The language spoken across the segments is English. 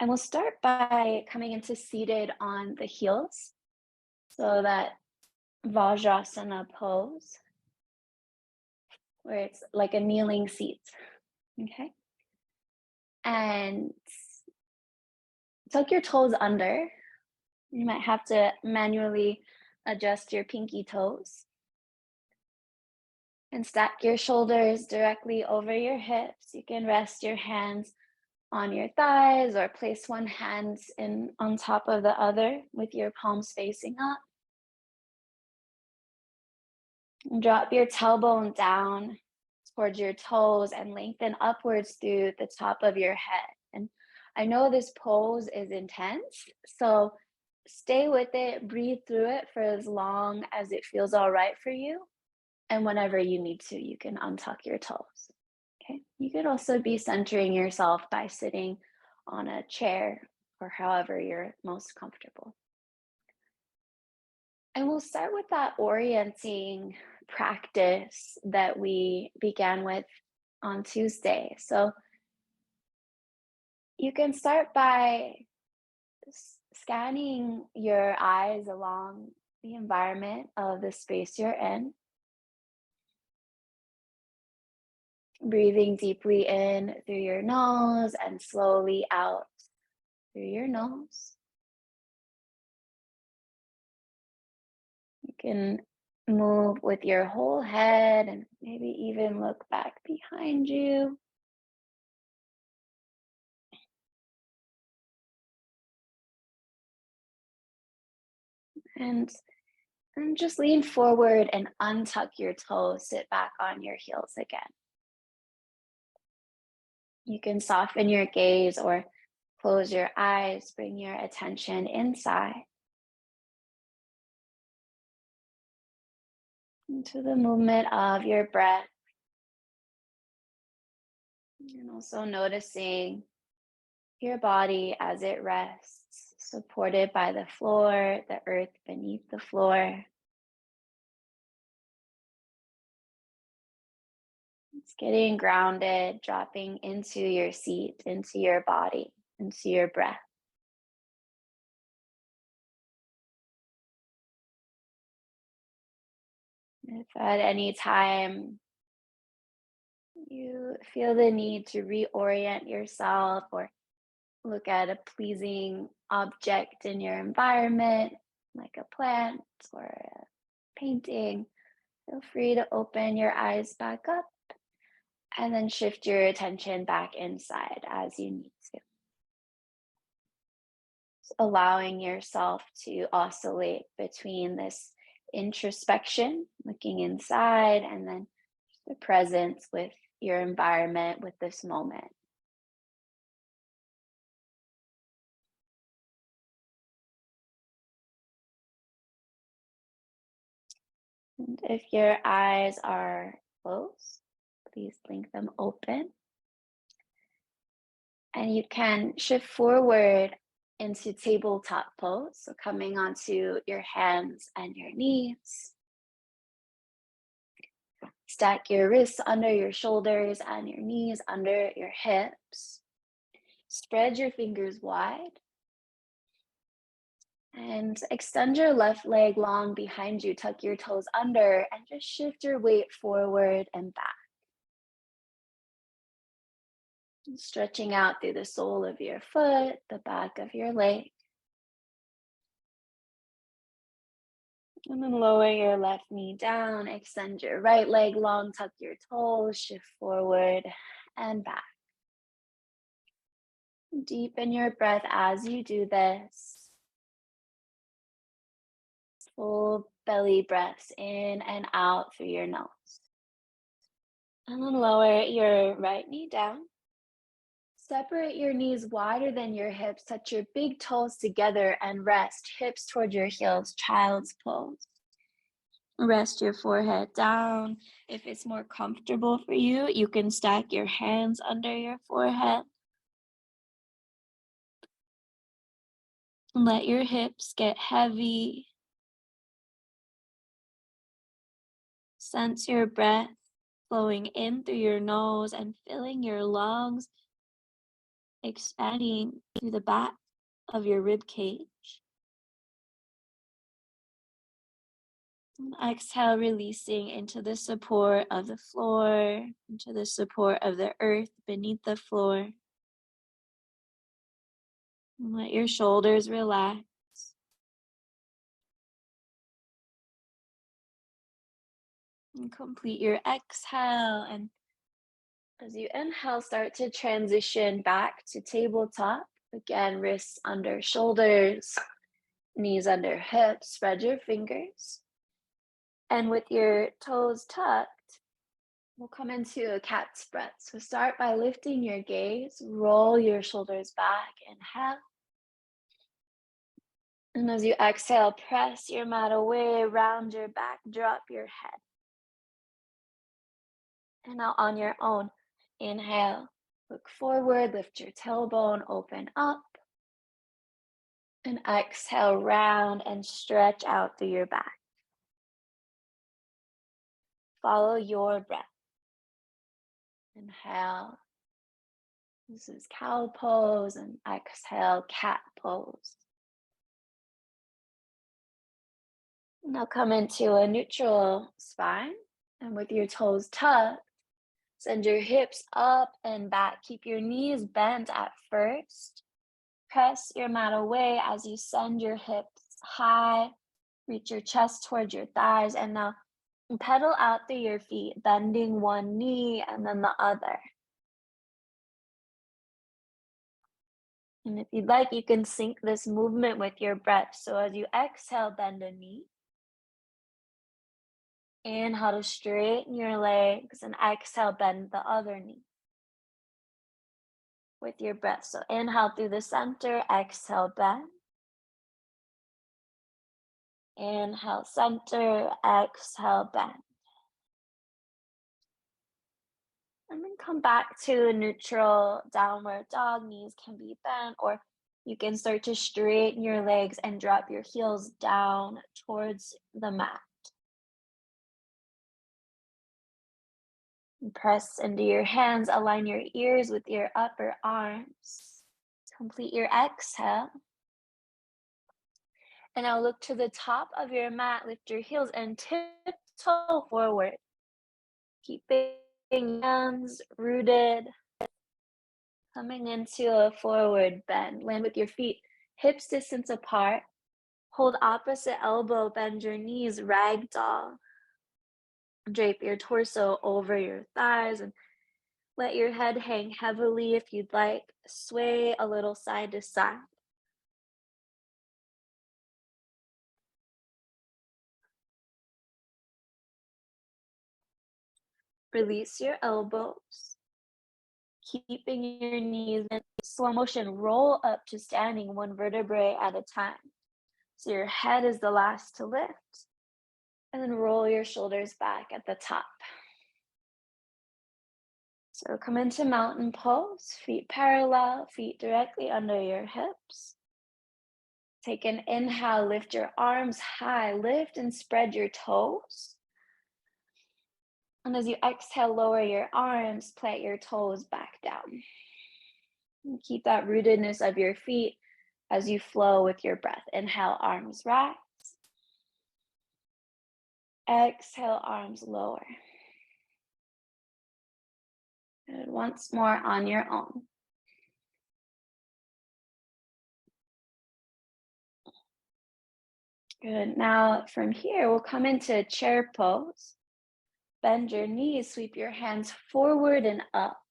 And we'll start by coming into seated on the heels. So that Vajrasana pose, where it's like a kneeling seat. Okay. And tuck your toes under. You might have to manually adjust your pinky toes. And stack your shoulders directly over your hips. You can rest your hands on your thighs or place one hand in on top of the other with your palms facing up. And drop your tailbone down towards your toes and lengthen upwards through the top of your head. And I know this pose is intense, so stay with it, breathe through it for as long as it feels all right for you. And whenever you need to, you can untuck your toes. Okay. You could also be centering yourself by sitting on a chair or however you're most comfortable. And we'll start with that orienting practice that we began with on Tuesday. So you can start by scanning your eyes along the environment of the space you're in. Breathing deeply in through your nose and slowly out through your nose. You can move with your whole head and maybe even look back behind you. And just lean forward and untuck your toes, sit back on your heels again. You can soften your gaze or close your eyes, bring your attention inside into the movement of your breath. And also noticing your body as it rests, supported by the floor, the earth beneath the floor. It's getting grounded, dropping into your seat, into your body, into your breath. If at any time you feel the need to reorient yourself or look at a pleasing object in your environment, like a plant or a painting, feel free to open your eyes back up and then shift your attention back inside as you need to. So allowing yourself to oscillate between this introspection, looking inside, and then the presence with your environment, with this moment. And if your eyes are closed, please blink them open. And you can shift forward into tabletop pose. So coming onto your hands and your knees. Stack your wrists under your shoulders and your knees under your hips. Spread your fingers wide. And extend your left leg long behind you. Tuck your toes under and just shift your weight forward and back. Stretching out through the sole of your foot, the back of your leg. And then lower your left knee down, extend your right leg long, tuck your toes, shift forward and back. Deepen your breath as you do this. Full belly breaths in and out through your nose. And then lower your right knee down. Separate your knees wider than your hips, touch your big toes together and rest, hips toward your heels, child's pose. Rest your forehead down. If it's more comfortable for you, you can stack your hands under your forehead. Let your hips get heavy. Sense your breath flowing in through your nose and filling your lungs expanding through the back of your rib cage. And exhale, releasing into the support of the floor, into the support of the earth beneath the floor. And let your shoulders relax. And complete your exhale. And as you inhale, start to transition back to tabletop. Again, wrists under shoulders, knees under hips, spread your fingers. And with your toes tucked, we'll come into a cat's breath. So start by lifting your gaze, roll your shoulders back, inhale. And as you exhale, press your mat away, round your back, drop your head. And now on your own, inhale, look forward, lift your tailbone, open up. And exhale, round and stretch out through your back. Follow your breath. Inhale. This is cow pose, and exhale, cat pose. Now come into a neutral spine, and with your toes tucked, send your hips up and back. Keep your knees bent at first. Press your mat away as you send your hips high. Reach your chest towards your thighs, and now pedal out through your feet, bending one knee and then the other. And if you'd like, you can sync this movement with your breath. So as you exhale, bend a knee. Inhale to straighten your legs, and exhale, bend the other knee with your breath. So inhale through the center, exhale, bend. Inhale, center, exhale, bend. And then come back to a neutral downward dog. Knees can be bent, or you can start to straighten your legs and drop your heels down towards the mat. And press into your hands, align your ears with your upper arms. Complete your exhale. And now look to the top of your mat, lift your heels and tiptoe forward. Keeping hands rooted. Coming into a forward bend. Land with your feet hips distance apart. Hold opposite elbow, bend your knees, ragdoll. Drape your torso over your thighs and let your head hang heavily if you'd like. Sway a little side to side. Release your elbows. Keeping your knees in slow motion, roll up to standing one vertebrae at a time. So your head is the last to lift. And then roll your shoulders back at the top. So come into mountain pose, feet parallel, feet directly under your hips. Take an inhale, lift your arms high, lift and spread your toes. And as you exhale, lower your arms, plant your toes back down. And keep that rootedness of your feet as you flow with your breath. Inhale, arms rise. Exhale, arms lower. Good. Once more on your own. Good. Now from here, we'll come into chair pose. Bend your knees, sweep your hands forward and up,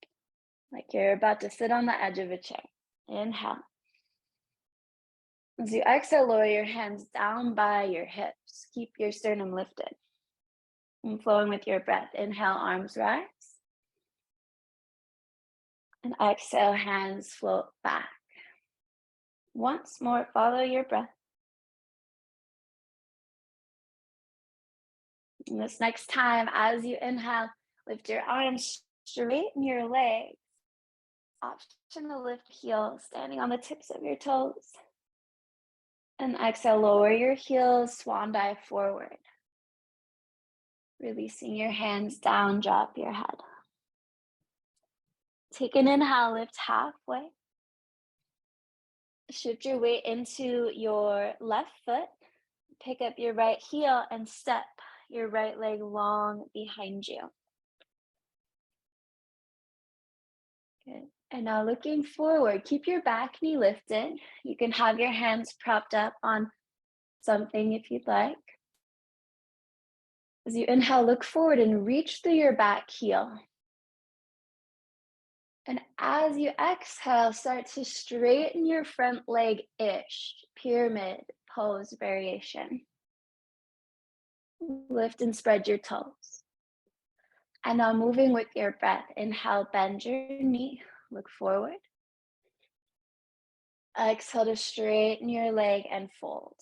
like you're about to sit on the edge of a chair. Inhale. As you exhale, lower your hands down by your hips. Keep your sternum lifted and flowing with your breath. Inhale, arms rise. And exhale, hands float back. Once more, follow your breath. And this next time, as you inhale, lift your arms, straighten your legs. Option to lift heels, standing on the tips of your toes. And exhale, lower your heels, swan dive forward. Releasing your hands down, drop your head. Take an inhale, lift halfway. Shift your weight into your left foot. Pick up your right heel and step your right leg long behind you. Good. And now looking forward, keep your back knee lifted. You can have your hands propped up on something if you'd like. As you inhale, look forward and reach through your back heel. And as you exhale, start to straighten your front leg-ish, pyramid pose variation. Lift and spread your toes. And now moving with your breath, inhale, bend your knee, look forward. Exhale to straighten your leg and fold.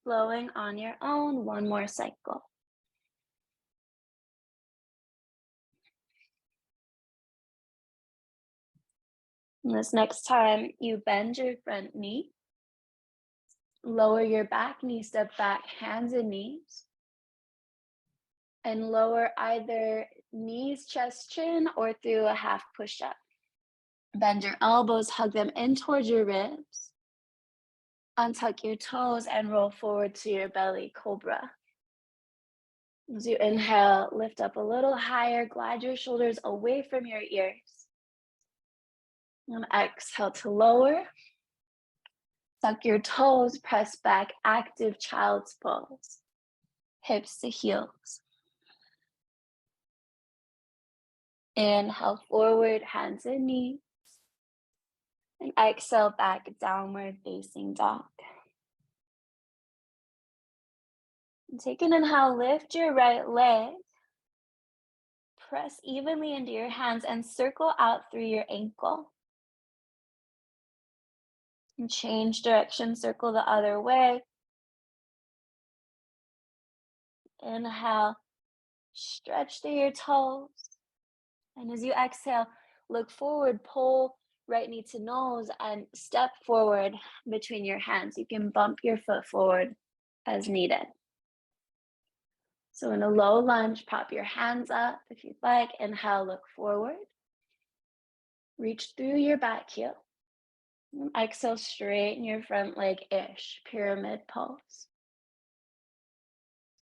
Flowing on your own, one more cycle. And this next time, you bend your front knee, lower your back knee, step back, hands and knees, and lower either knees, chest, chin, or through a half push-up. Bend your elbows, hug them in towards your ribs. Untuck your toes and roll forward to your belly, cobra. As you inhale, lift up a little higher, glide your shoulders away from your ears. And exhale to lower. Tuck your toes, press back, active child's pose. Hips to heels. Inhale forward, hands and knees. And exhale back, downward facing dog. And take an inhale, lift your right leg. Press evenly into your hands and circle out through your ankle. And change direction, circle the other way. Inhale, stretch through your toes. And as you exhale, look forward, pull right knee to nose and step forward between your hands. You can bump your foot forward as needed. So in a low lunge, pop your hands up if you'd like. Inhale, look forward. Reach through your back heel. And exhale, straighten your front leg-ish, pyramid pose.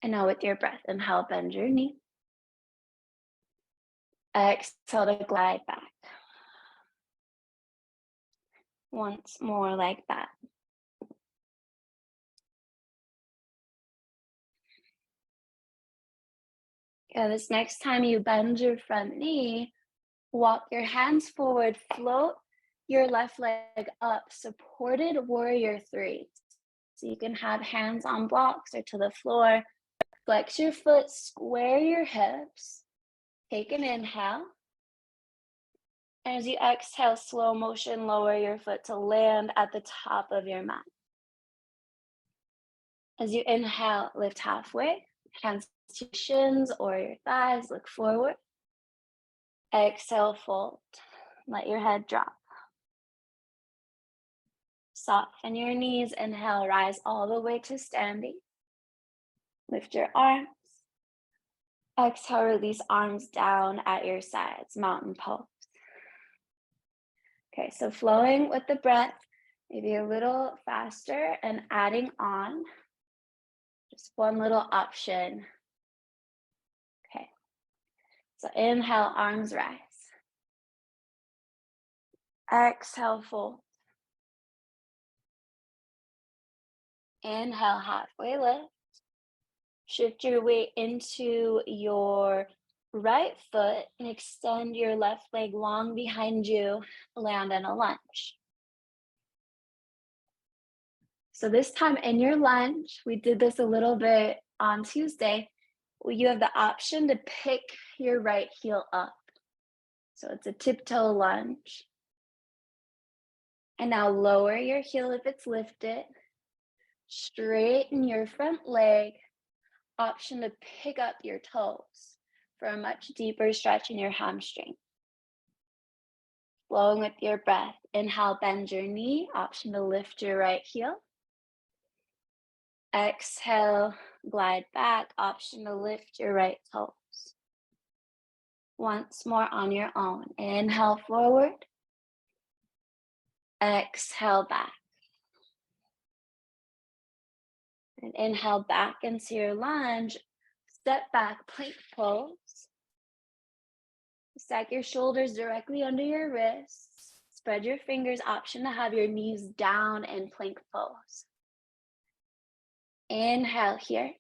And now with your breath, inhale, bend your knee. Exhale to glide back. Once more like that. Yeah, this next time you bend your front knee, walk your hands forward, float your left leg up, supported warrior three. So you can have hands on blocks or to the floor. Flex your foot, square your hips. Take an inhale. And as you exhale, slow motion, lower your foot to land at the top of your mat. As you inhale, lift halfway, hands to your shins or your thighs, look forward. Exhale, fold. Let your head drop. Soften your knees. Inhale, rise all the way to standing. Lift your arms. Exhale, release arms down at your sides, mountain pose. Okay, so flowing with the breath, maybe a little faster and adding on just one little option. Okay, so inhale, arms rise. Exhale, fold. Inhale, halfway lift. Shift your weight into your right foot and extend your left leg long behind you, land in a lunge. So this time in your lunge, we did this a little bit on Tuesday, you have the option to pick your right heel up. So it's a tiptoe lunge. And now lower your heel if it's lifted. Straighten your front leg. Option to pick up your toes for a much deeper stretch in your hamstring. Flowing with your breath. Inhale, bend your knee. Option to lift your right heel. Exhale, glide back. Option to lift your right toes. Once more on your own. Inhale forward. Exhale back. And inhale back into your lunge. Step back, plank pose. Stack your shoulders directly under your wrists. Spread your fingers, option to have your knees down in plank pose. Inhale here.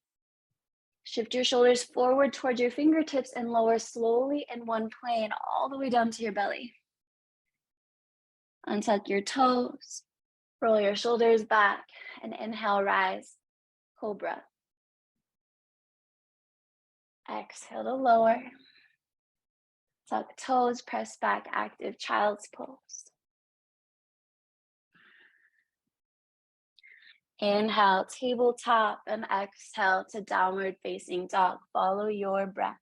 Shift your shoulders forward towards your fingertips and lower slowly in one plane all the way down to your belly. Untuck your toes, roll your shoulders back, and inhale, rise, cobra. Exhale to lower. Tuck toes, press back, active child's pose. Inhale, tabletop, and exhale to downward facing dog. Follow your breath.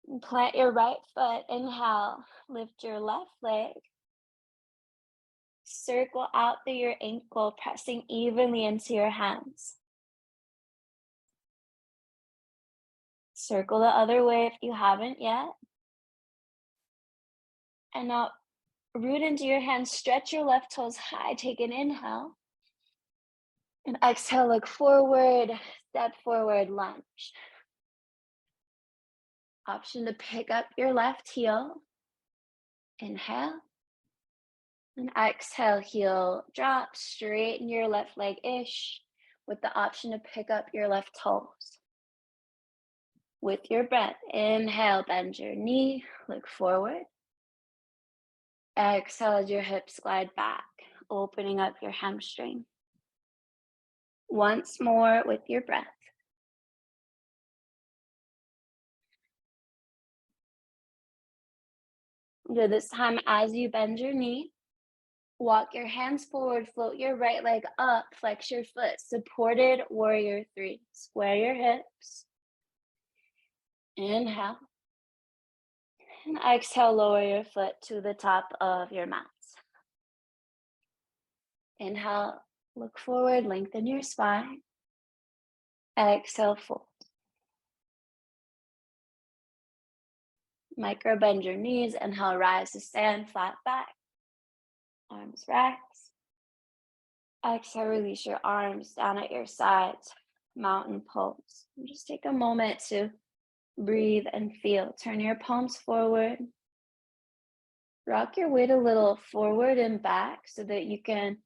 And plant your right foot. Inhale, lift your left leg. Circle out through your ankle, pressing evenly into your hands. Circle the other way if you haven't yet. And now root into your hands, stretch your left toes high, take an inhale. And exhale, look forward, step forward, lunge. Option to pick up your left heel. Inhale. And exhale, heel drop, straighten your left leg-ish with the option to pick up your left toes. With your breath, inhale, bend your knee, look forward. Exhale as your hips glide back, opening up your hamstring. Once more with your breath. Good. This time, as you bend your knee, walk your hands forward, float your right leg up, flex your foot, supported warrior three. Square your hips. Inhale. And exhale, lower your foot to the top of your mat. Inhale, look forward, lengthen your spine. Exhale, fold. Micro bend your knees. Inhale, rise to stand, flat back. Arms relax. Exhale, release your arms down at your sides. Mountain pose. And just take a moment to breathe and feel. Turn your palms forward. Rock your weight a little forward and back so that you can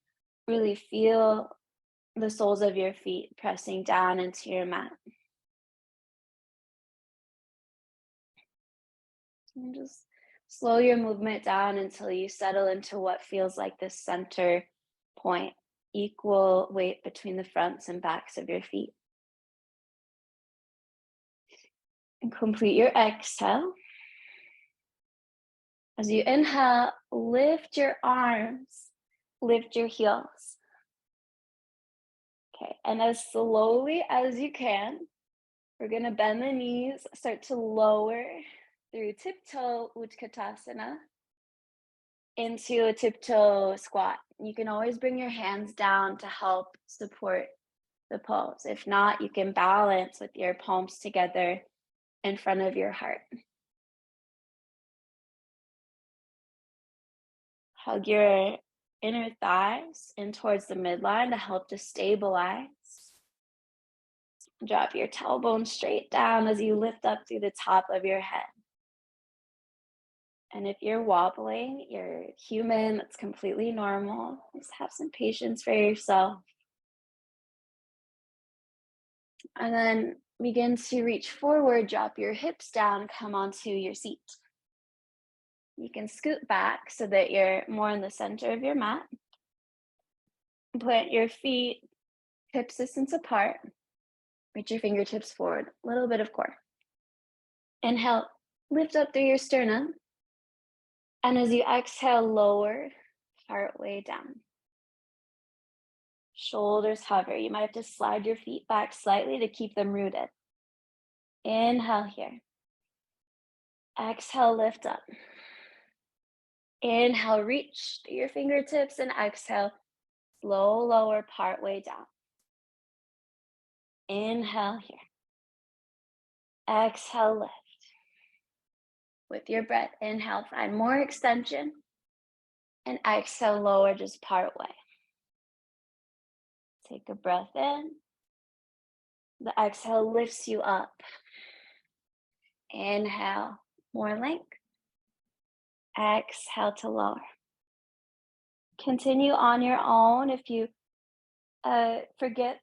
really feel the soles of your feet pressing down into your mat. And just slow your movement down until you settle into what feels like the center point, equal weight between the fronts and backs of your feet. And complete your exhale. As you inhale, lift your arms, lift your heels. Okay, and as slowly as you can, we're gonna bend the knees, start to lower through tiptoe Utkatasana into a tiptoe squat. You can always bring your hands down to help support the pose. If not, you can balance with your palms together in front of your heart. Hug your inner thighs in towards the midline to help to stabilize. Drop your tailbone straight down as you lift up through the top of your head. And if you're wobbling, you're human, that's completely normal. Just have some patience for yourself. And then begin to reach forward, drop your hips down, come onto your seat. You can scoot back so that you're more in the center of your mat. Plant your feet hip distance apart. Reach your fingertips forward, a little bit of core. Inhale, lift up through your sternum. And as you exhale, lower, partway down. Shoulders hover. You might have to slide your feet back slightly to keep them rooted. Inhale here. Exhale, lift up. Inhale, reach to your fingertips, and exhale, slow lower, partway down. Inhale here. Exhale, lift. With your breath, inhale, find more extension. And exhale, lower just part way. Take a breath in. The exhale lifts you up. Inhale, more length. Exhale to lower. Continue on your own. If you forget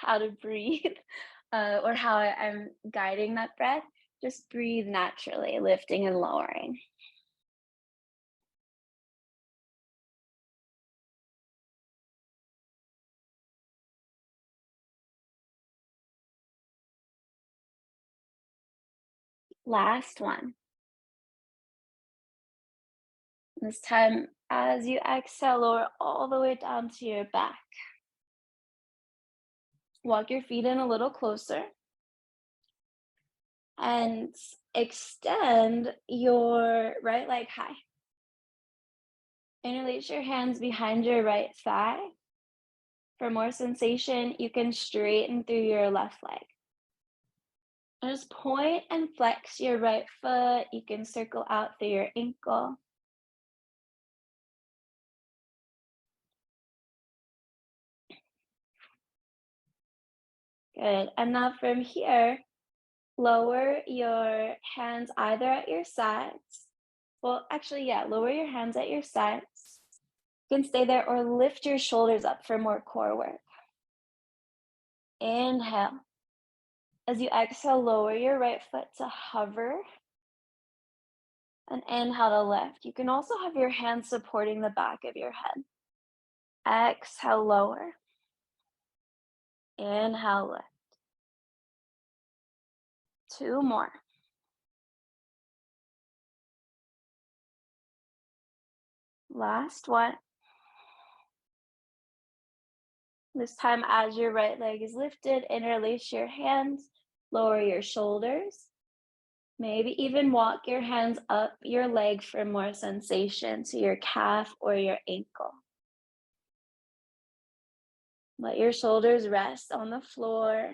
how to breathe or how I'm guiding that breath, just breathe naturally, lifting and lowering. Last one. This time, as you exhale, lower all the way down to your back. Walk your feet in a little closer and extend your right leg high. Interlace your hands behind your right thigh. For more sensation, you can straighten through your left leg. Just point and flex your right foot. You can circle out through your ankle. Good. And now from here, lower your hands either at your sides. Well, actually, yeah, lower your hands at your sides. You can stay there or lift your shoulders up for more core work. Inhale. As you exhale, lower your right foot to hover. And inhale to lift. You can also have your hands supporting the back of your head. Exhale, lower. Inhale, lift. 2 more. Last one. This time, as your right leg is lifted, interlace your hands, lower your shoulders. Maybe even walk your hands up your leg for more sensation to your calf or your ankle. Let your shoulders rest on the floor.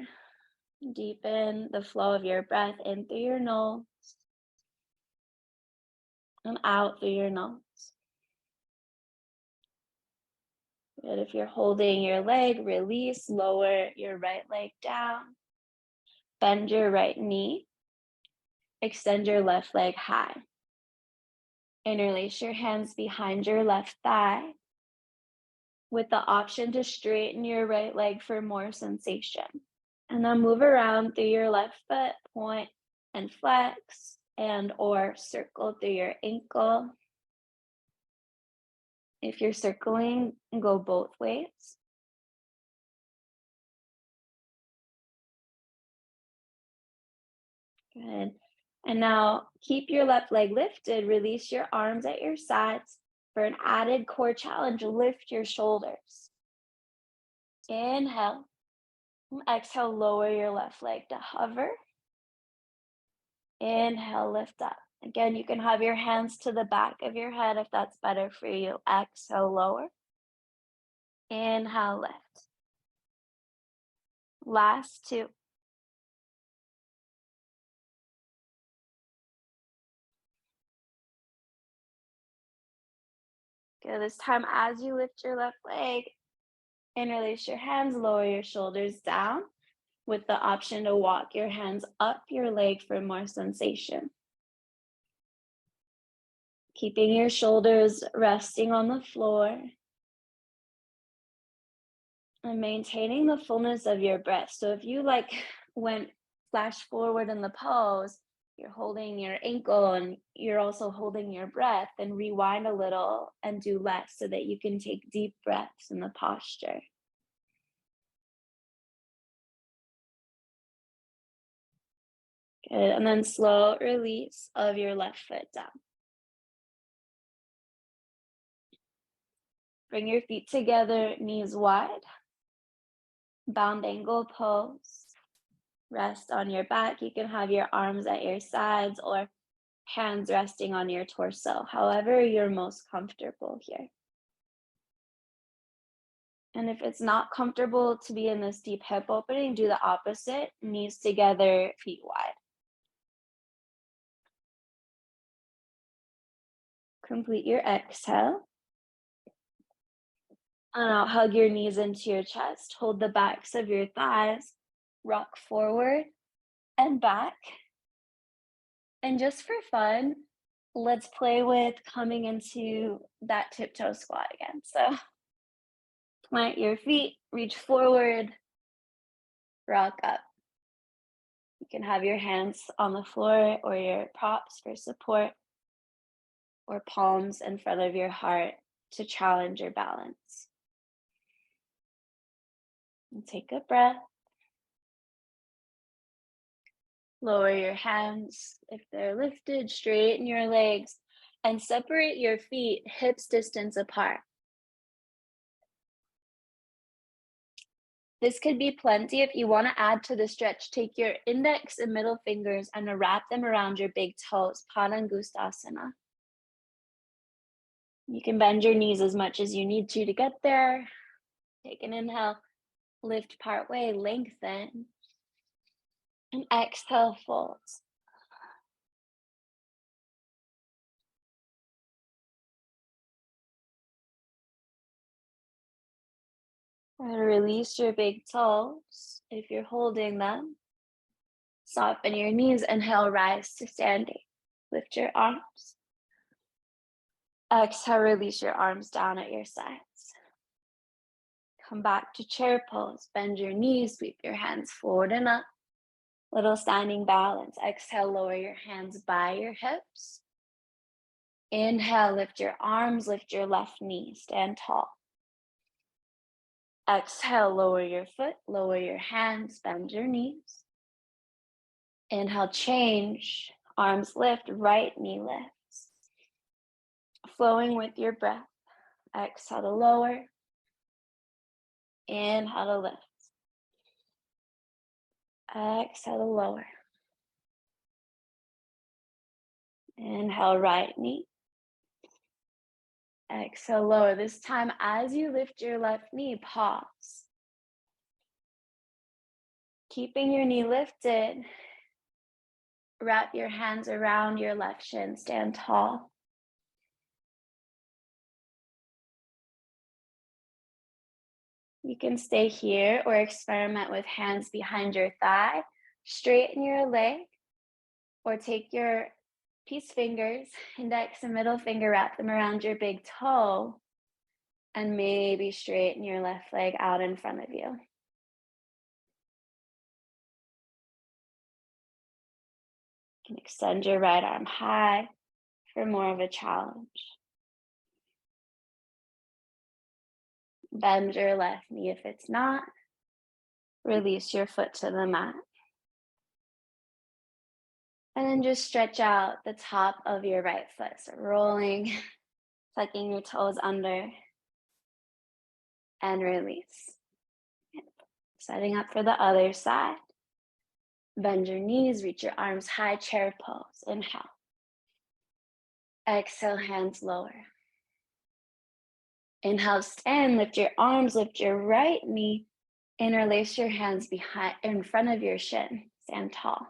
Deepen the flow of your breath in through your nose and out through your nose. Good. If you're holding your leg, release, lower your right leg down. Bend your right knee. Extend your left leg high. Interlace your hands behind your left thigh with the option to straighten your right leg for more sensation. And then move around through your left foot, point and flex, and or circle through your ankle. If you're circling, go both ways. Good. And now keep your left leg lifted. Release your arms at your sides. For an added core challenge, lift your shoulders. Inhale. Exhale, lower your left leg to hover. Inhale, lift up. Again, you can have your hands to the back of your head if that's better for you. Exhale, lower. Inhale, lift. Last 2. Good. This time, as you lift your left leg, interlace your hands, lower your shoulders down with the option to walk your hands up your leg for more sensation. Keeping your shoulders resting on the floor and maintaining the fullness of your breath. So if you went flash forward in the pose, you're holding your ankle and you're also holding your breath, and rewind a little and do less so that you can take deep breaths in the posture. Good. And then slow release of your left foot down. Bring your feet together, knees wide. Bound angle pose. Rest on your back. You can have your arms at your sides or hands resting on your torso, however you're most comfortable here. And if it's not comfortable to be in this deep hip opening, do the opposite, knees together, feet wide. Complete your exhale. And now hug your knees into your chest, hold the backs of your thighs, rock forward and back. And just for fun, let's play with coming into that tiptoe squat again. So plant your feet, reach forward, rock up. You can have your hands on the floor or your props for support, or palms in front of your heart to challenge your balance. And take a breath. Lower your hands if they're lifted, straighten your legs, and separate your feet hips distance apart. This could be plenty. If you want to add to the stretch, take your index and middle fingers and wrap them around your big toes, Padangustasana. You can bend your knees as much as you need to get there. Take an inhale, lift part way, lengthen, and exhale, fold. And release your big toes if you're holding them. Soften your knees, inhale, rise to standing. Lift your arms. Exhale, release your arms down at your sides. Come back to chair pose. Bend your knees, sweep your hands forward and up. Little standing balance. Exhale, lower your hands by your hips. Inhale, lift your arms, lift your left knee, stand tall. Exhale, lower your foot, lower your hands, bend your knees. Inhale, change, arms lift, right knee lifts. Flowing with your breath. Exhale to lower. Inhale to lift. Exhale to lower. Inhale, right knee. Exhale, lower. This time, as you lift your left knee, pause. Keeping your knee lifted, wrap your hands around your left shin, stand tall. You can stay here or experiment with hands behind your thigh. Straighten your leg, or take your peace fingers, index and middle finger, wrap them around your big toe, and maybe straighten your left leg out in front of you. You can extend your right arm high for more of a challenge. Bend your left knee if it's not. Release your foot to the mat. And then just stretch out the top of your right foot. So rolling, tucking your toes under, and release. Setting up for the other side. Bend your knees, reach your arms high, chair pose. Inhale. Exhale, hands lower. Inhale, stand, lift your arms, lift your right knee, interlace your hands behind, in front of your shin, stand tall.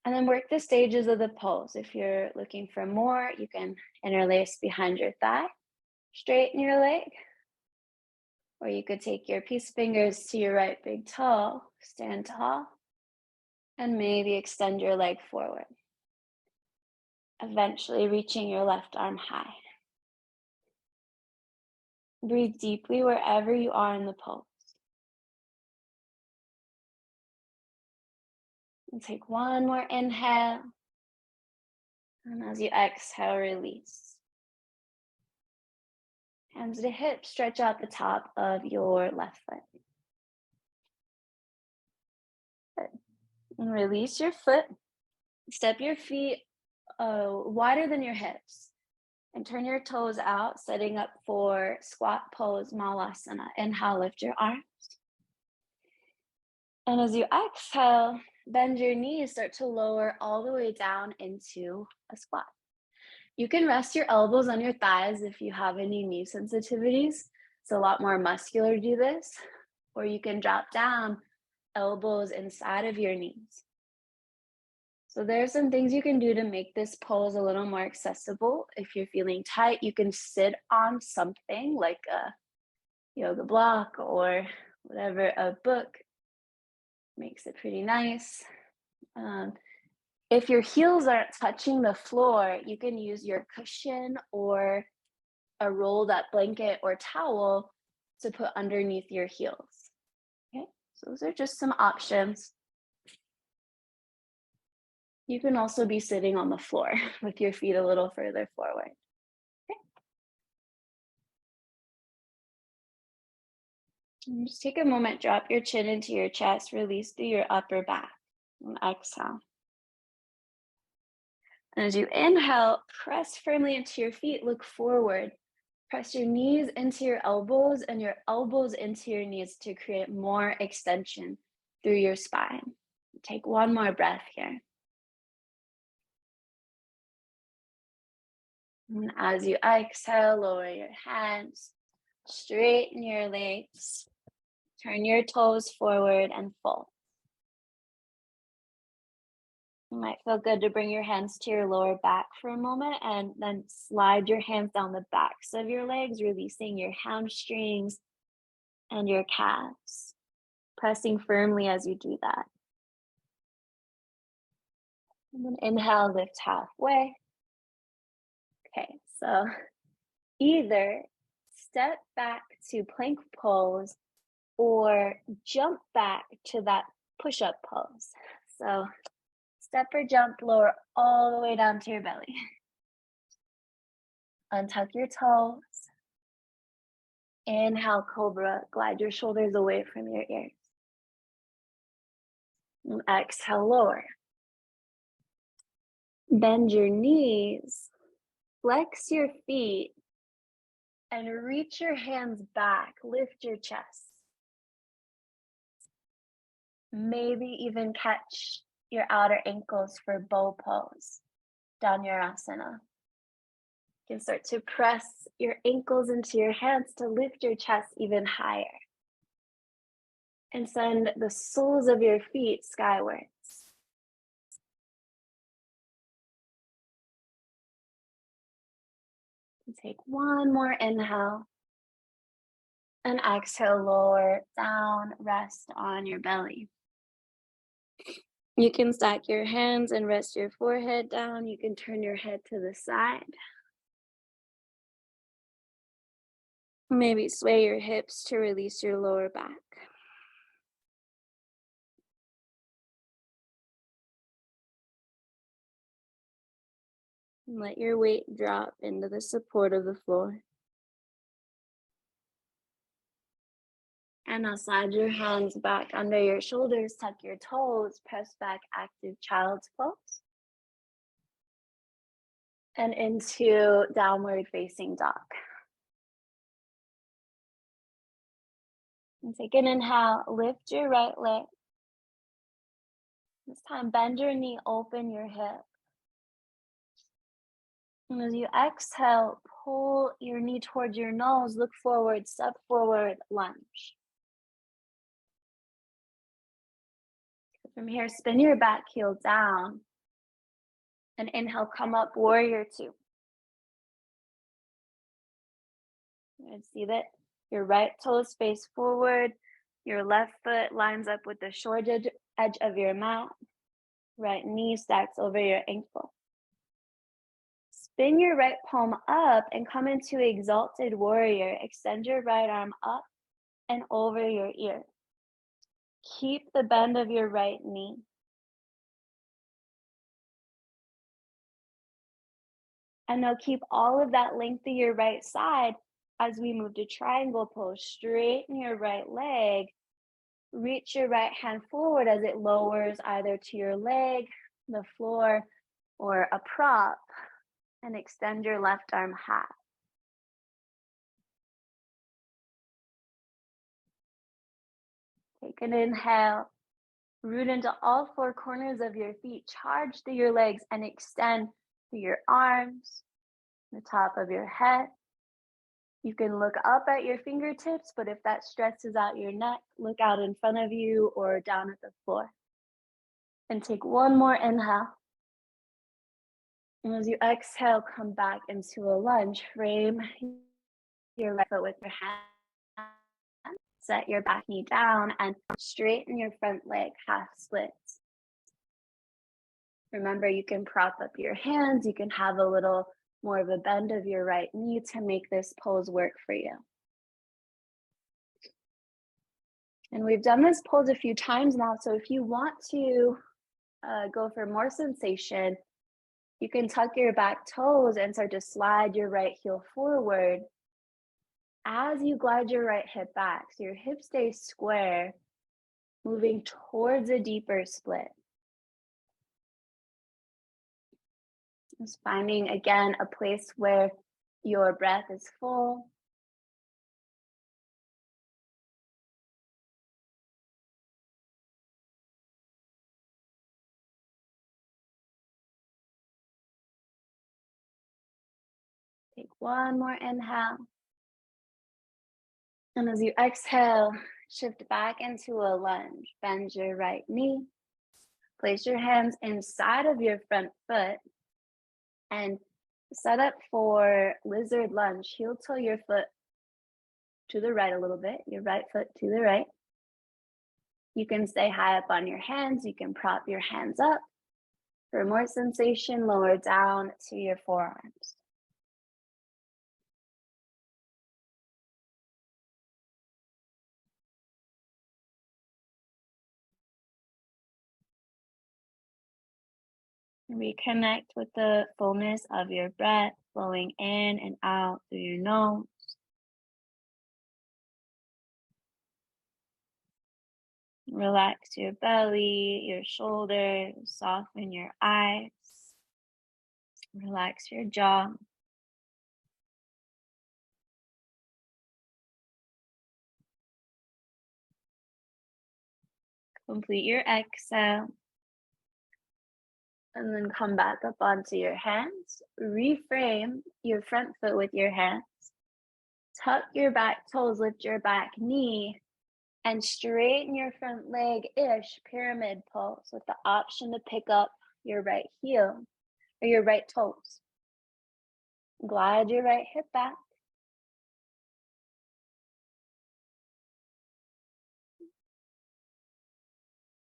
And then work the stages of the pose. If you're looking for more, you can interlace behind your thigh, straighten your leg, or you could take your peace fingers to your right big toe, stand tall, and maybe extend your leg forward, eventually reaching your left arm high. Breathe deeply wherever you are in the pose. And take one more inhale. And as you exhale, release. Hands to hips, stretch out the top of your left foot. Good. And release your foot. Step your feet wider than your hips. And turn your toes out, setting up for squat pose, Malasana. Inhale, lift your arms. And as you exhale, bend your knees, start to lower all the way down into a squat. You can rest your elbows on your thighs if you have any knee sensitivities. It's a lot more muscular to do this. Or you can drop down, elbows inside of your knees. So there are some things you can do to make this pose a little more accessible. If you're feeling tight, you can sit on something like a yoga block or whatever, a book. Makes it pretty nice. Um, if your heels aren't touching the floor, you can use your cushion or a rolled up blanket or towel to put underneath your heels. Okay, so those are just some options. You can also be sitting on the floor with your feet a little further forward. Okay. And just take a moment, drop your chin into your chest, release through your upper back, and exhale. And as you inhale, press firmly into your feet, look forward. Press your knees into your elbows and your elbows into your knees to create more extension through your spine. Take one more breath here. And as you exhale, lower your hands, straighten your legs, turn your toes forward and fold. You might feel good to bring your hands to your lower back for a moment and then slide your hands down the backs of your legs, releasing your hamstrings and your calves, pressing firmly as you do that. And then inhale, lift halfway. Okay, so either step back to plank pose or jump back to that push-up pose. So step or jump, lower all the way down to your belly. Untuck your toes. Inhale, cobra. Glide your shoulders away from your ears. And exhale, lower. Bend your knees. Flex your feet. And reach your hands back. Lift your chest. Maybe even catch your outer ankles for bow pose, Dhanurasana. You can start to press your ankles into your hands to lift your chest even higher. And send the soles of your feet skywards. And take one more inhale. And exhale, lower down, rest on your belly. You can stack your hands and rest your forehead down. You can turn your head to the side. Maybe sway your hips to release your lower back. And let your weight drop into the support of the floor. And now slide your hands back under your shoulders, tuck your toes, press back active child's pose. And into downward facing dog. And take an inhale, lift your right leg. This time, bend your knee, open your hip. And as you exhale, pull your knee towards your nose, look forward, step forward, lunge. From here, spin your back heel down. And inhale, come up, warrior two. And see that your right toe is face forward, your left foot lines up with the short edge of your mat, right knee stacks over your ankle. Spin your right palm up and come into exalted warrior. Extend your right arm up and over your ear. Keep the bend of your right knee. And now keep all of that length of your right side as we move to triangle pose. Straighten your right leg. Reach your right hand forward as it lowers either to your leg, the floor, or a prop. And extend your left arm half. Take an inhale. Root into all four corners of your feet. Charge through your legs and extend through your arms, the top of your head. You can look up at your fingertips, but if that stretches out your neck, look out in front of you or down at the floor. And take one more inhale. And as you exhale, come back into a lunge. Frame your right foot with your hand. Set your back knee down and straighten your front leg, half splits. Remember, you can prop up your hands. You can have a little more of a bend of your right knee to make this pose work for you. And we've done this pose a few times now, so if you want to go for more sensation, you can tuck your back toes and start to slide your right heel forward as you glide your right hip back. So your hip stays square, moving towards a deeper split. Just finding, again, a place where your breath is full. Take one more inhale. And as you exhale, shift back into a lunge. Bend your right knee. Place your hands inside of your front foot and set up for lizard lunge. Heel toe your foot to the right a little bit, your right foot to the right. You can stay high up on your hands. You can prop your hands up. For more sensation, lower down to your forearms. Reconnect with the fullness of your breath, flowing in and out through your nose. Relax your belly, your shoulders, soften your eyes. Relax your jaw. Complete your exhale. And then come back up onto your hands. Reframe your front foot with your hands. Tuck your back toes, lift your back knee, and straighten your front leg-ish, pyramid pose with the option to pick up your right heel or your right toes. Glide your right hip back.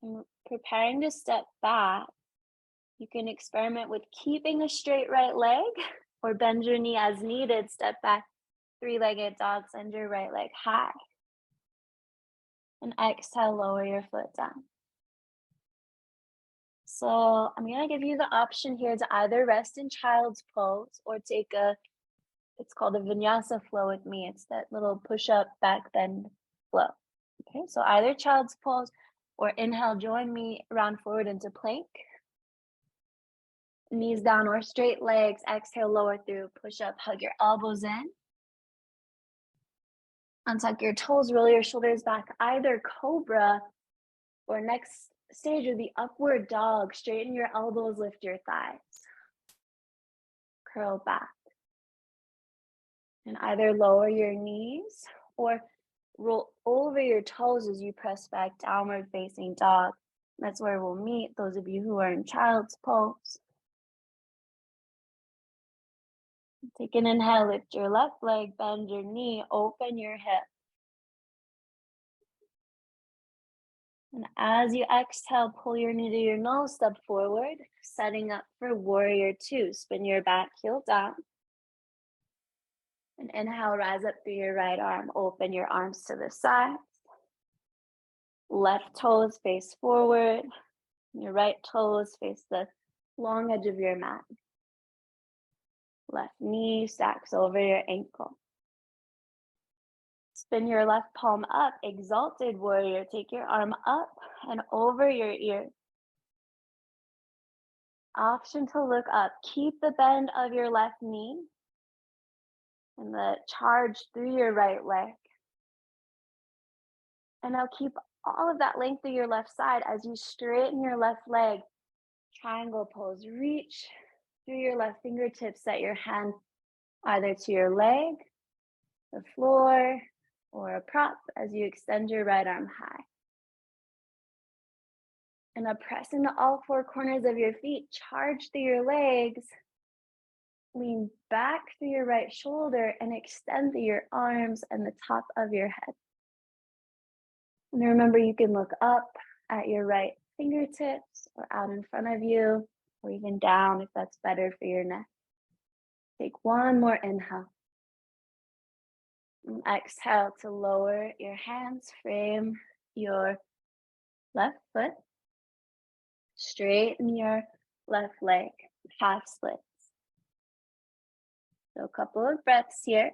And preparing to step back, you can experiment with keeping a straight right leg or bend your knee as needed. Step back, three-legged dog, send your right leg high. And exhale, lower your foot down. So I'm going to give you the option here to either rest in child's pose or take it's called a vinyasa flow with me. It's that little push-up, back bend flow. Okay, so either child's pose or inhale, join me, round forward into plank. Knees down or straight legs. Exhale, lower through, push up, hug your elbows in. Untuck your toes, roll your shoulders back, either cobra or next stage of the upward dog. Straighten your elbows, lift your thighs. Curl back. And either lower your knees or roll over your toes as you press back, downward facing dog. That's where we'll meet those of you who are in child's pose. Take an inhale, lift your left leg, bend your knee, open your hip. And as you exhale, pull your knee to your nose, step forward, setting up for warrior two. Spin your back heel down. And inhale, rise up through your right arm, open your arms to the sides. Left toes face forward. Your right toes face the long edge of your mat. Left knee stacks over your ankle. Spin your left palm up, exalted warrior. Take your arm up and over your ear. Option to look up. Keep the bend of your left knee and the charge through your right leg. And now keep all of that length through your left side as you straighten your left leg. Triangle pose. Reach through your left fingertips. Set your hand either to your leg, the floor, or a prop as you extend your right arm high. And now press into all four corners of your feet. Charge through your legs. Lean back through your right shoulder and extend through your arms and the top of your head. And remember, you can look up at your right fingertips or out in front of you, or even down if that's better for your neck. Take one more inhale. And exhale to lower your hands, frame your left foot, straighten your left leg, half splits. So a couple of breaths here.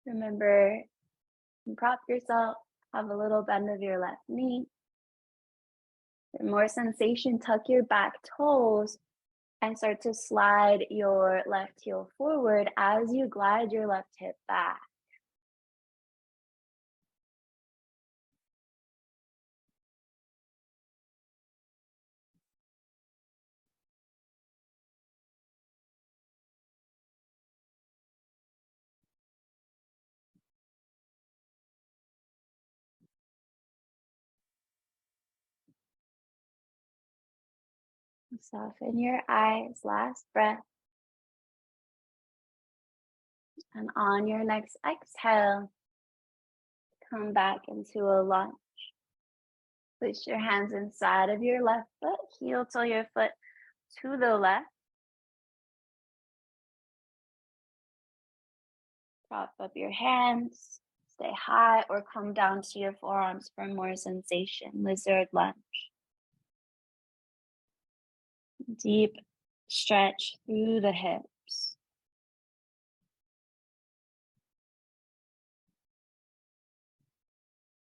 Remember, prop yourself, have a little bend of your left knee. For more sensation, tuck your back toes and start to slide your left heel forward as you glide your left hip back. Soften your eyes, last breath. And on your next exhale, come back into a lunge. Place your hands inside of your left foot, heel till your foot to the left. Prop up your hands, stay high, or come down to your forearms for more sensation. Lizard lunge. Deep stretch through the hips.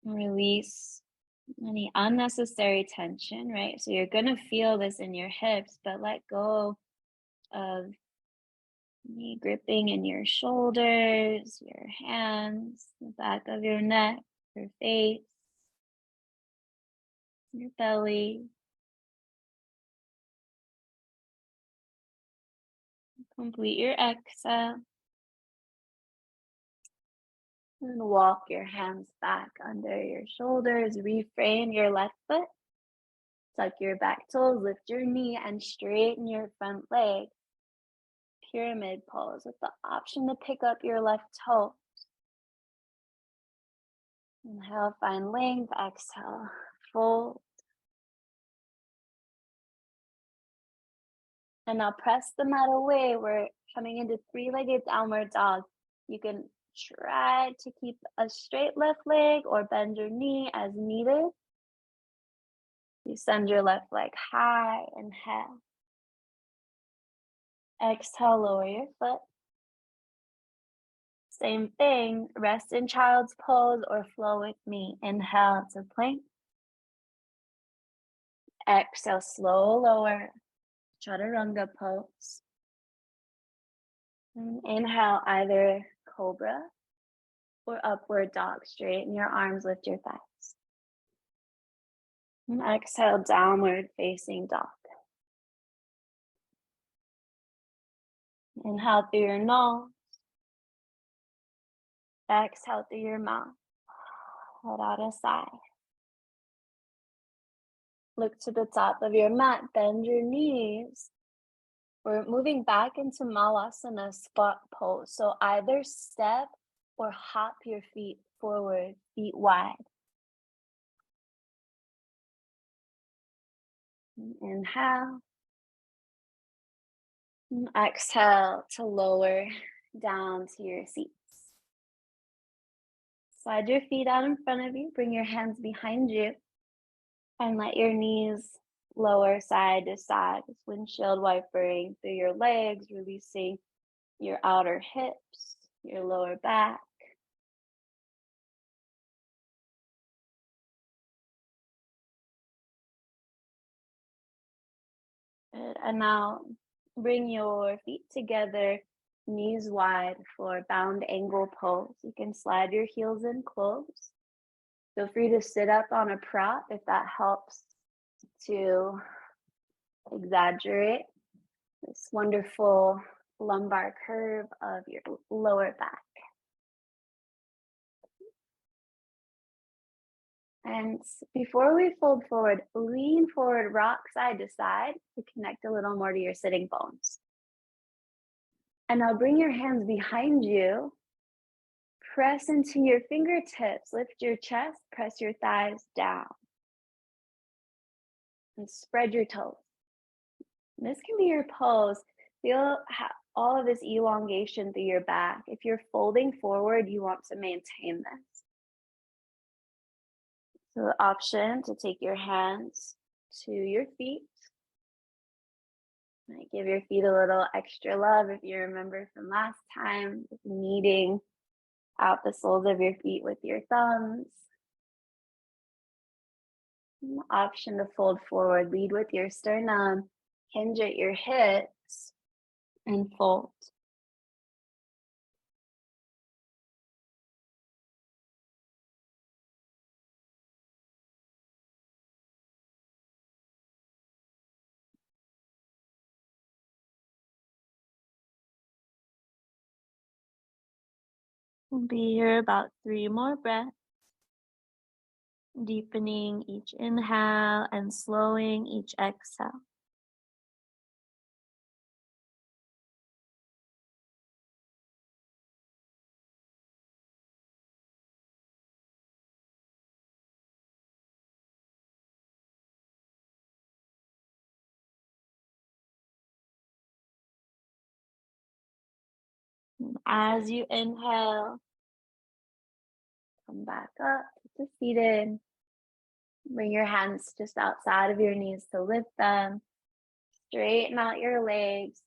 Release any unnecessary tension, right? So you're gonna feel this in your hips, but let go of any gripping in your shoulders, your hands, the back of your neck, your face, your belly. Complete your exhale. And walk your hands back under your shoulders. Reframe your left foot. Tuck your back toes, lift your knee, and straighten your front leg. Pyramid pose with the option to pick up your left toe. Inhale, find length. Exhale, fold. And now press the mat away. We're coming into three-legged downward dog. You can try to keep a straight left leg or bend your knee as needed. You send your left leg high, inhale. Exhale, lower your foot. Same thing, rest in child's pose or flow with me. Inhale to plank. Exhale, slow lower, chaturanga pose. And inhale, either cobra or upward dog. Straighten your arms, lift your thighs. And exhale, downward facing dog. Inhale through your nose. Exhale through your mouth. Hold out a sigh. Look to the top of your mat, bend your knees. We're moving back into Malasana squat pose. So either step or hop your feet forward, feet wide. Inhale. And exhale to lower down to your seats. Slide your feet out in front of you. Bring your hands behind you. And let your knees lower side to side. It's windshield wipering through your legs, releasing your outer hips, your lower back. Good. And now bring your feet together, knees wide for bound angle pose. You can slide your heels in close. Feel free to sit up on a prop if that helps to exaggerate this wonderful lumbar curve of your lower back. And before we fold forward, lean forward, rock side to side to connect a little more to your sitting bones. And now bring your hands behind you. Press into your fingertips, lift your chest, press your thighs down. And spread your toes. And this can be your pose. Feel all of this elongation through your back. If you're folding forward, you want to maintain this. So the option to take your hands to your feet. Might give your feet a little extra love if you remember from last time, kneading out the soles of your feet with your thumbs. And the option to fold forward, lead with your sternum, hinge at your hips, and fold. We'll be here about 3 more breaths, deepening each inhale and slowing each exhale. And as you inhale, come back up to seated. Bring your hands just outside of your knees to lift them. Straighten out your legs.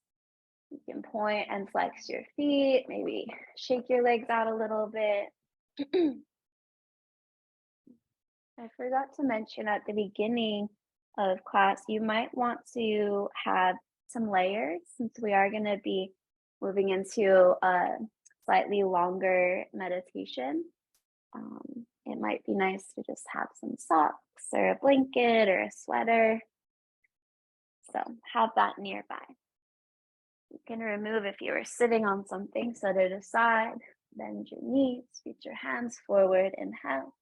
You can point and flex your feet, maybe shake your legs out a little bit. I forgot to mention at the beginning of class, you might want to have some layers since we are going to be moving into a slightly longer meditation. It might be nice to just have some socks or a blanket or a sweater. So have that nearby. You can remove if you were sitting on something, set it aside, bend your knees, reach your hands forward, inhale.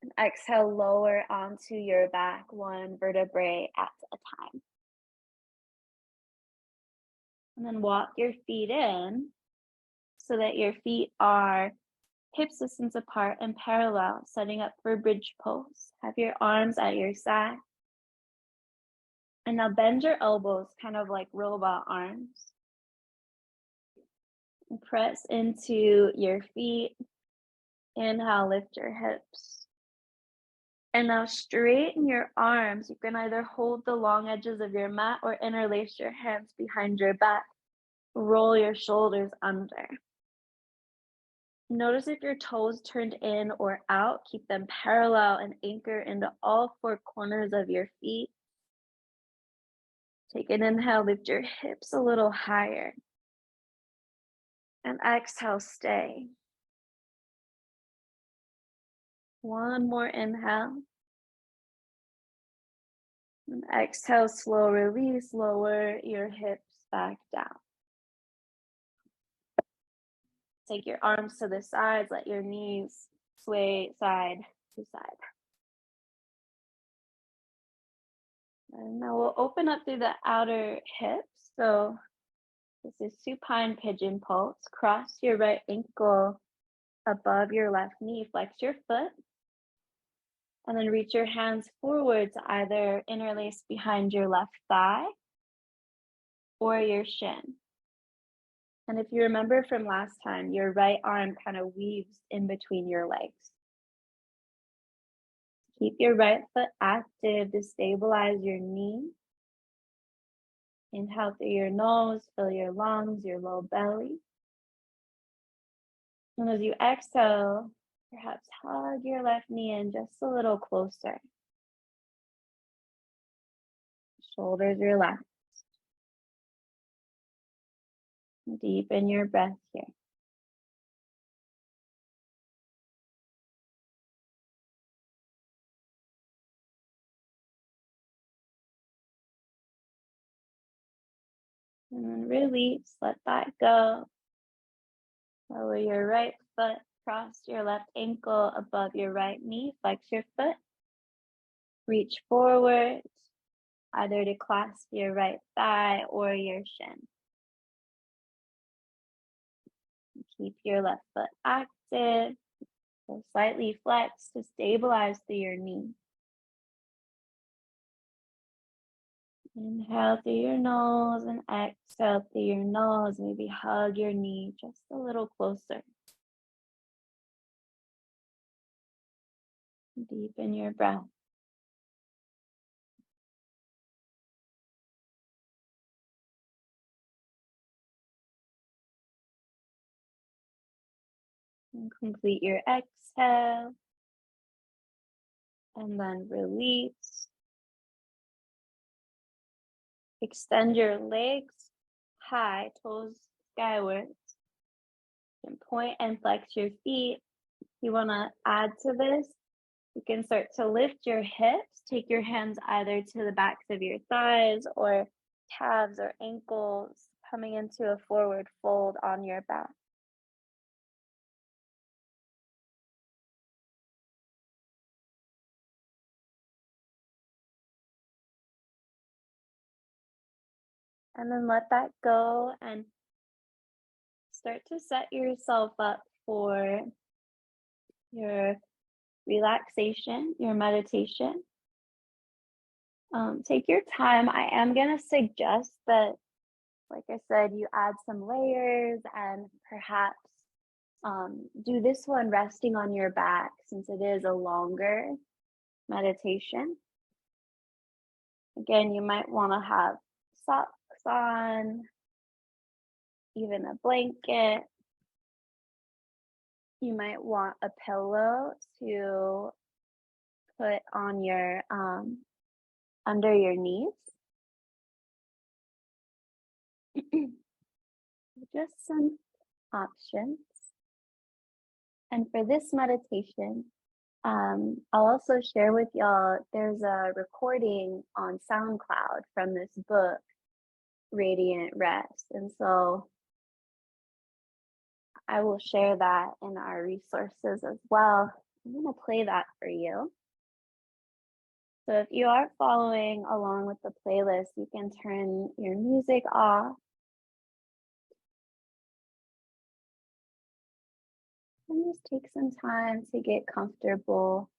And exhale, lower onto your back, one vertebrae at a time. And then walk your feet in so that your feet are hip distance apart and parallel, setting up for bridge pose. Have your arms at your side. And now bend your elbows, kind of like robot arms. And press into your feet. Inhale, lift your hips. And now straighten your arms. You can either hold the long edges of your mat or interlace your hands behind your back. Roll your shoulders under. Notice if your toes turned in or out. Keep them parallel and anchor into all 4 corners of your feet. Take an inhale, lift your hips a little higher. And exhale, stay. One more inhale. And exhale, slow release, lower your hips back down. Take your arms to the sides, let your knees sway side to side. And now we'll open up through the outer hips. So this is supine pigeon pose. Cross your right ankle above your left knee, flex your foot. And then reach your hands forward to either interlace behind your left thigh or your shin. And if you remember from last time, your right arm kind of weaves in between your legs. Keep your right foot active to stabilize your knee. Inhale through your nose, fill your lungs, your low belly. And as you exhale, perhaps hug your left knee in just a little closer. Shoulders relaxed. Deepen your breath here. And then release, let that go. Lower your right foot, Cross your left ankle above your right knee, flex your foot, reach forward, either to clasp your right thigh or your shin. Keep your left foot active, so slightly flex to stabilize through your knee. Inhale through your nose and exhale through your nose. Maybe hug your knee just a little closer. Deepen your breath. And complete your exhale. And then release. Extend your legs high, toes skyward. And point and flex your feet. You want to add to this. You can start to lift your hips. Take your hands either to the backs of your thighs or calves or ankles, coming into a forward fold on your back. And then let that go and start to set yourself up for your relaxation, your meditation. Take your time. I am going to suggest that, like I said, you add some layers and perhaps do this one resting on your back since it is a longer meditation. Again, you might want to have socks on, even a blanket. You might want a pillow to put on your under your knees. Just some options. And for this meditation, I'll also share with y'all, there's a recording on SoundCloud from this book, Radiant Rest. And so I will share that in our resources as well. I'm going to play that for you. So if you are following along with the playlist, you can turn your music off. And just take some time to get comfortable.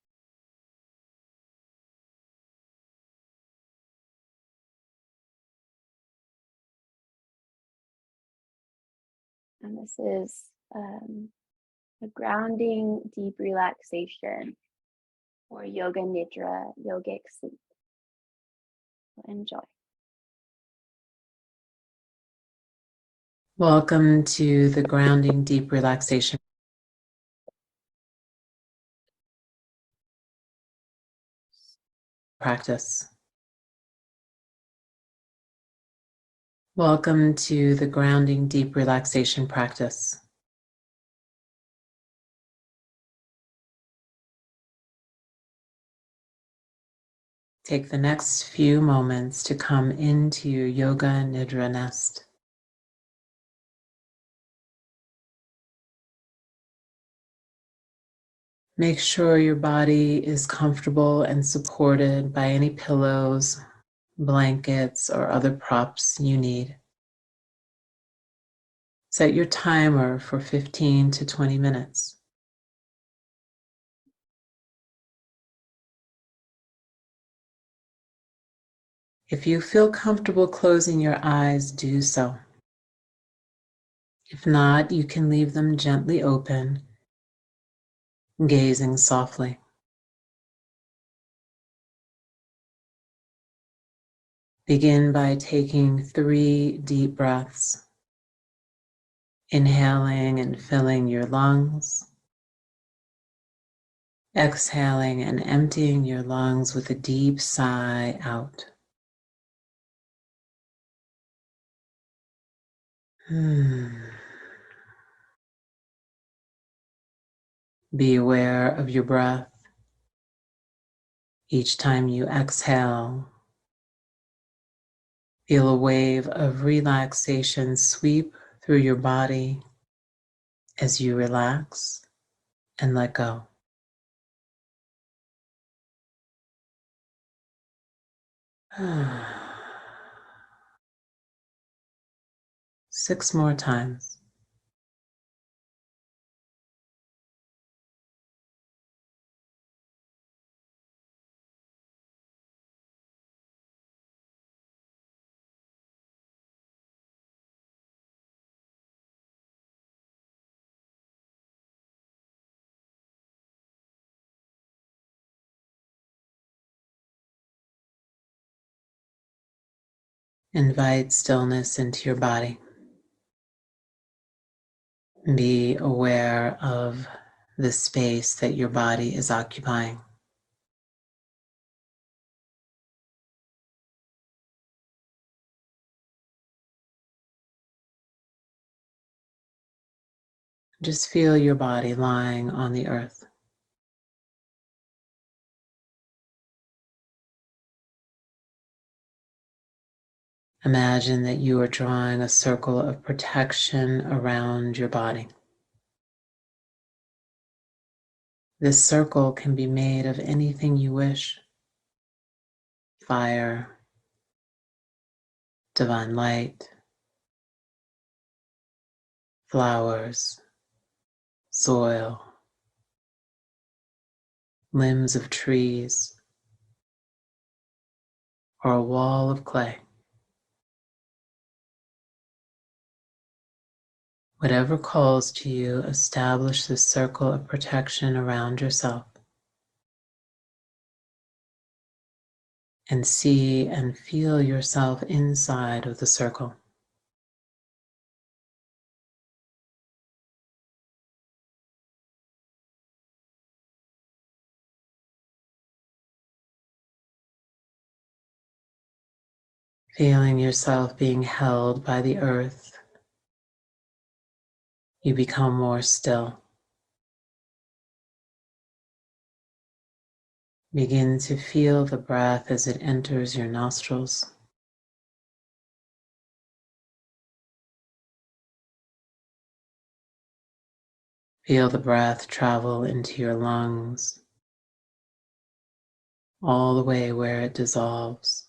And this is a grounding, deep relaxation or yoga nidra, yogic sleep. So enjoy. Welcome to the grounding, deep relaxation practice. Welcome to the grounding, deep relaxation practice. Take the next few moments to come into your yoga nidra nest. Make sure your body is comfortable and supported by any pillows, blankets, or other props you need. Set your timer for 15 to 20 minutes. If you feel comfortable closing your eyes, do so. If not, you can leave them gently open, gazing softly. Begin by taking 3 deep breaths, inhaling and filling your lungs, exhaling and emptying your lungs with a deep sigh out. Be aware of your breath. Each time you exhale, feel a wave of relaxation sweep through your body as you relax and let go. Six more times. Invite stillness into your body. Be aware of the space that your body is occupying. Just feel your body lying on the earth. Imagine that you are drawing a circle of protection around your body. This circle can be made of anything you wish: fire, divine light, flowers, soil, limbs of trees, or a wall of clay. Whatever calls to you, establish this circle of protection around yourself and see and feel yourself inside of the circle. Feeling yourself being held by the earth, you become more still. Begin to feel the breath as it enters your nostrils. Feel the breath travel into your lungs, all the way where it dissolves,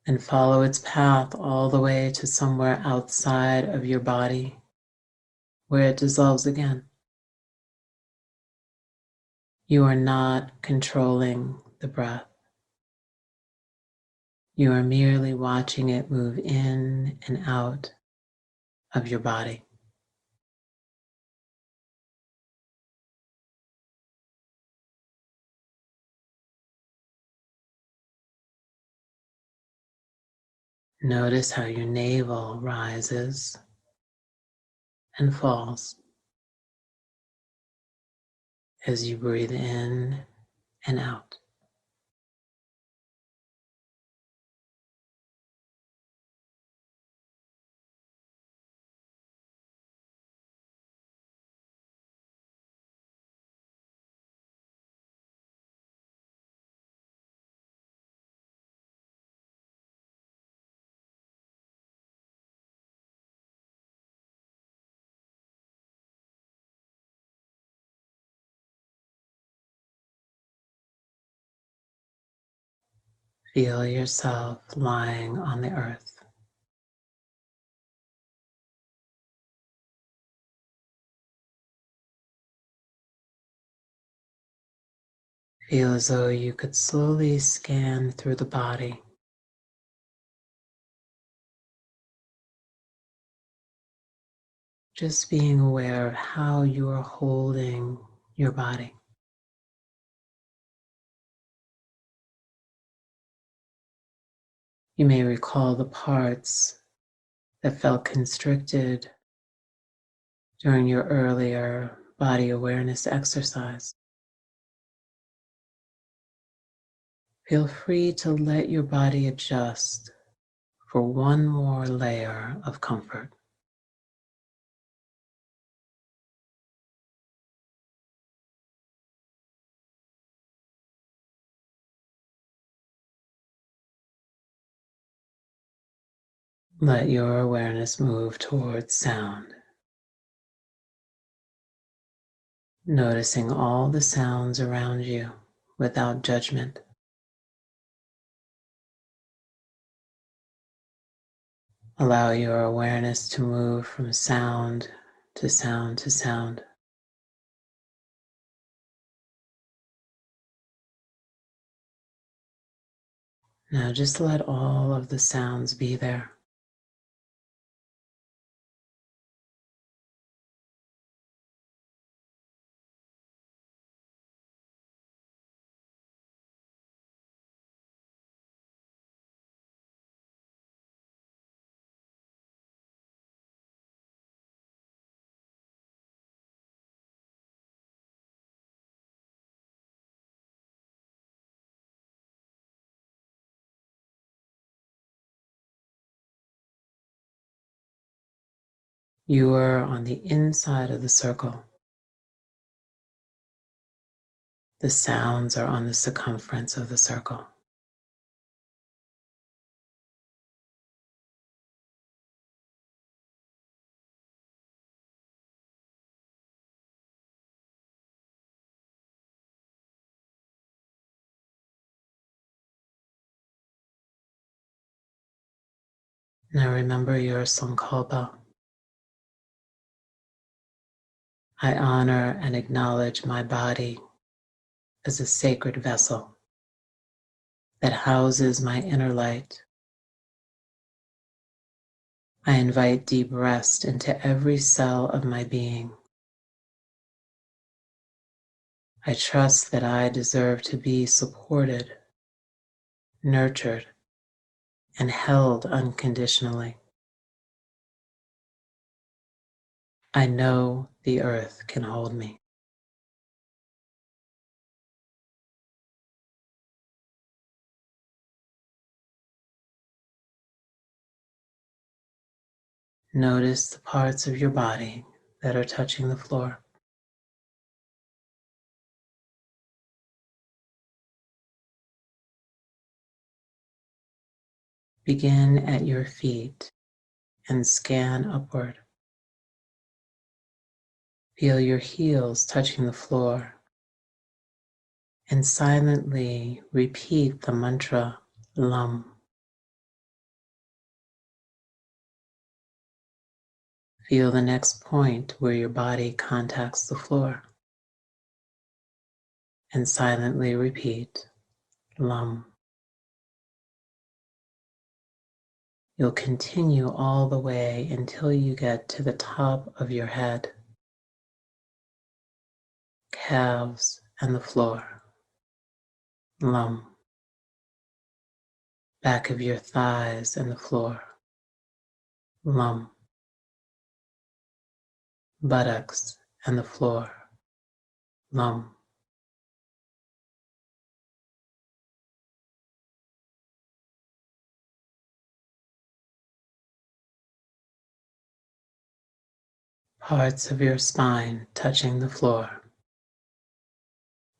and follow its path all the way to somewhere outside of your body, where it dissolves again. You are not controlling the breath. You are merely watching it move in and out of your body. Notice how your navel rises and falls as you breathe in and out. Feel yourself lying on the earth. Feel as though you could slowly scan through the body, just being aware of how you are holding your body. You may recall the parts that felt constricted during your earlier body awareness exercise. Feel free to let your body adjust for one more layer of comfort. Let your awareness move towards sound, noticing all the sounds around you without judgment. Allow your awareness to move from sound to sound to sound. Now just let all of the sounds be there. You are on the inside of the circle. The sounds are on the circumference of the circle. Now remember your sankalpa. I honor and acknowledge my body as a sacred vessel that houses my inner light. I invite deep rest into every cell of my being. I trust that I deserve to be supported, nurtured, and held unconditionally. I know the earth can hold me. Notice the parts of your body that are touching the floor. Begin at your feet and scan upward. Feel your heels touching the floor and silently repeat the mantra Lam. Feel the next point where your body contacts the floor and silently repeat Lam. You'll continue all the way until you get to the top of your head, calves, and the floor. Lam. Back of your thighs and the floor. Lam. Buttocks and the floor. Lam. Parts of your spine touching the floor.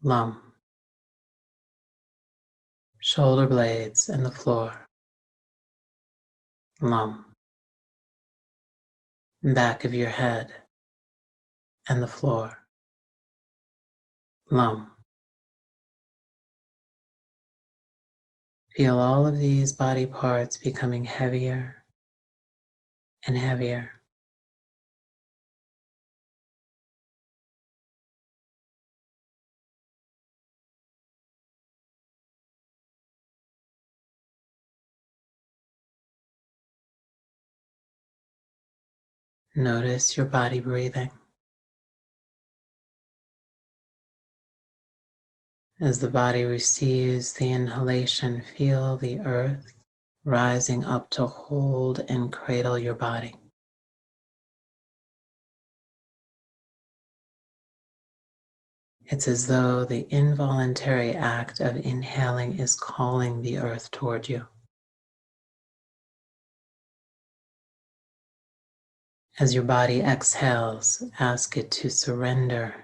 Lam. Shoulder blades and the floor. Lam. Back of your head and the floor. Lam. Feel all of these body parts becoming heavier and heavier. Notice your body breathing. As the body receives the inhalation, feel the earth rising up to hold and cradle your body. It's as though the involuntary act of inhaling is calling the earth toward you. As your body exhales, ask it to surrender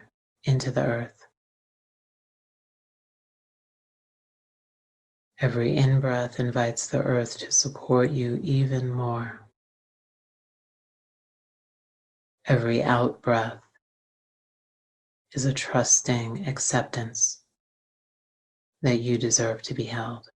into the earth. Every in-breath invites the earth to support you even more. Every out breath is a trusting acceptance that you deserve to be held.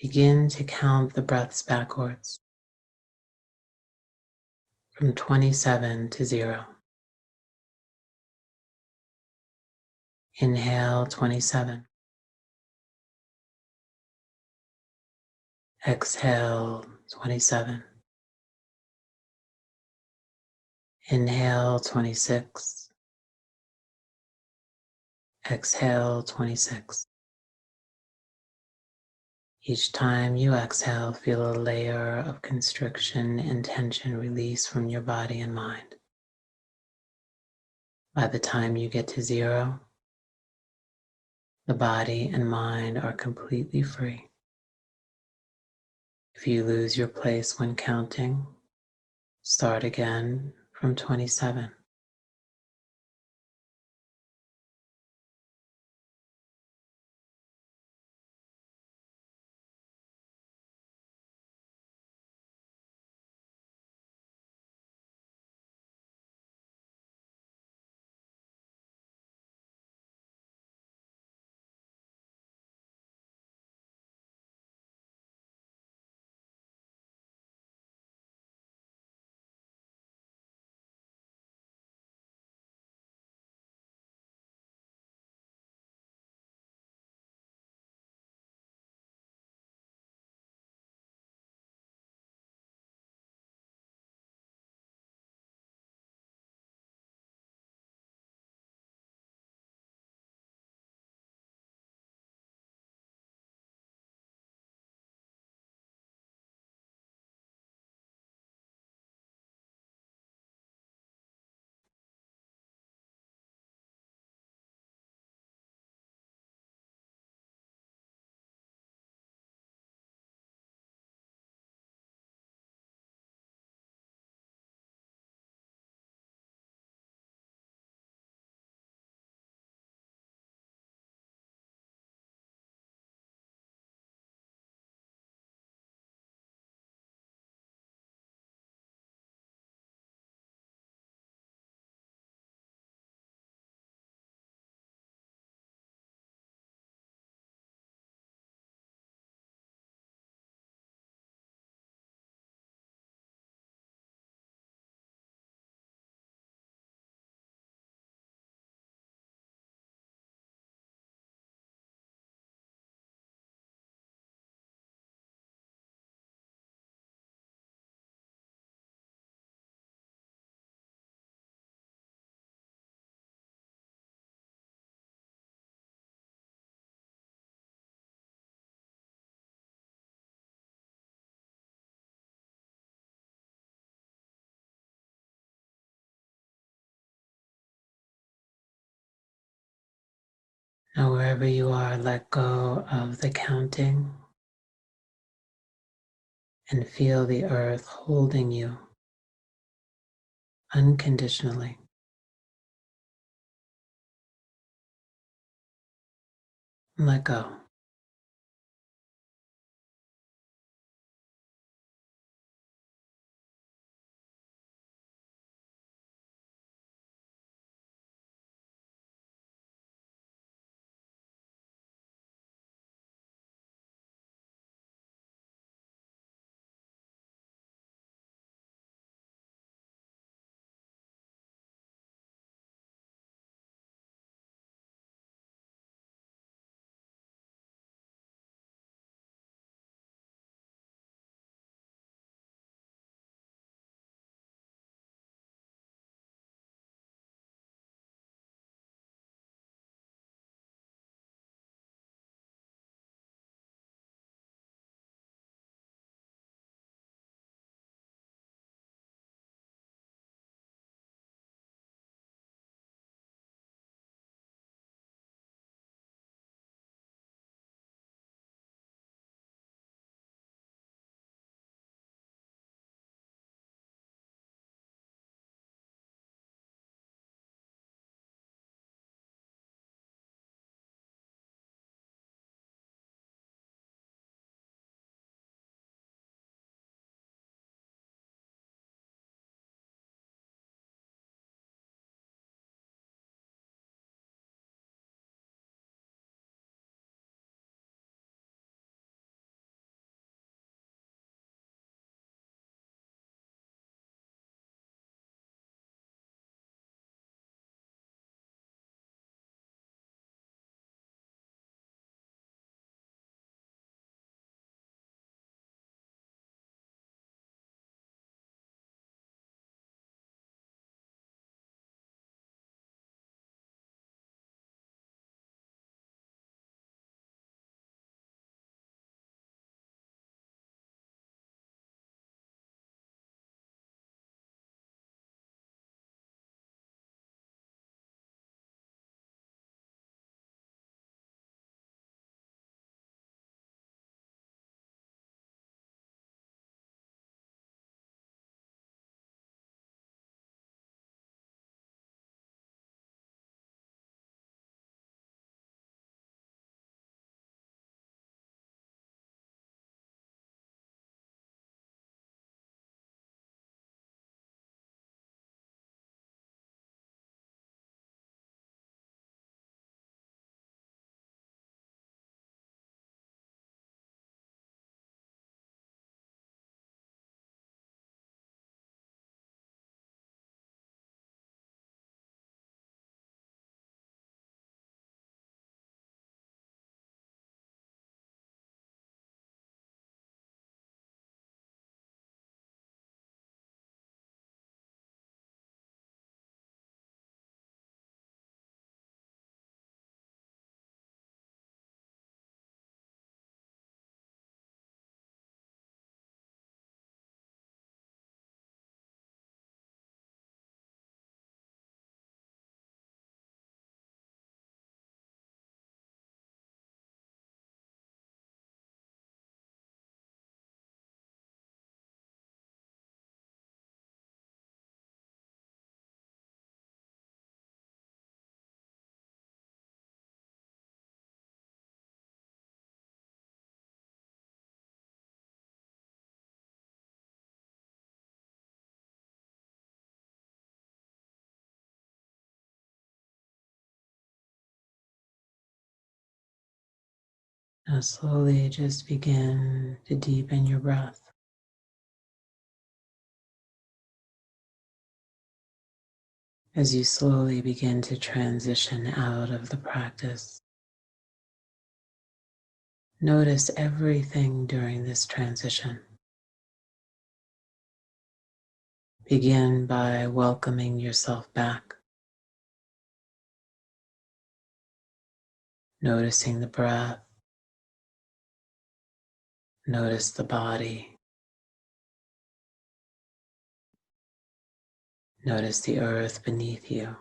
Begin to count the breaths backwards from 27 to 0. Inhale 27. Exhale 27. Inhale 26. Exhale 26. Each time you exhale, feel a layer of constriction and tension release from your body and mind. By the time you get to 0, the body and mind are completely free. If you lose your place when counting, start again from 27. Now, wherever you are, let go of the counting and feel the earth holding you unconditionally. Let go. Now slowly just begin to deepen your breath. As you slowly begin to transition out of the practice, notice everything during this transition. Begin by welcoming yourself back, noticing the breath, notice the body, notice the earth beneath you.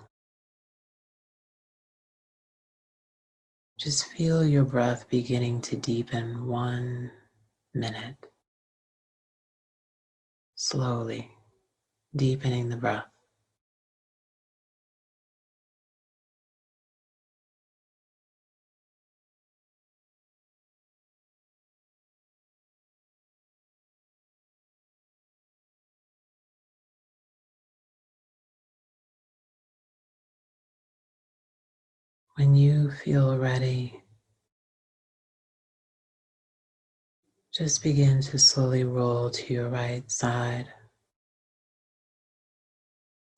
Just feel your breath beginning to deepen 1 minute, slowly deepening the breath. When you feel ready, just begin to slowly roll to your right side,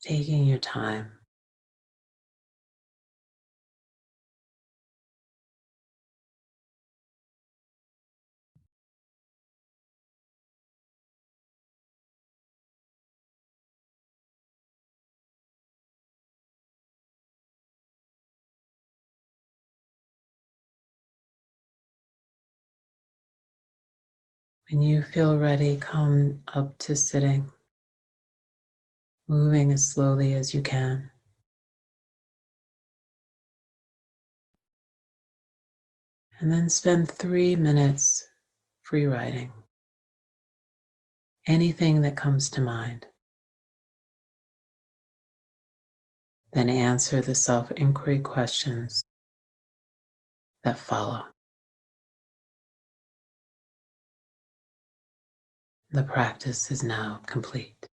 taking your time. When you feel ready, come up to sitting, moving as slowly as you can. And then spend 3 minutes free writing. Anything that comes to mind. Then answer the self-inquiry questions that follow. The practice is now complete.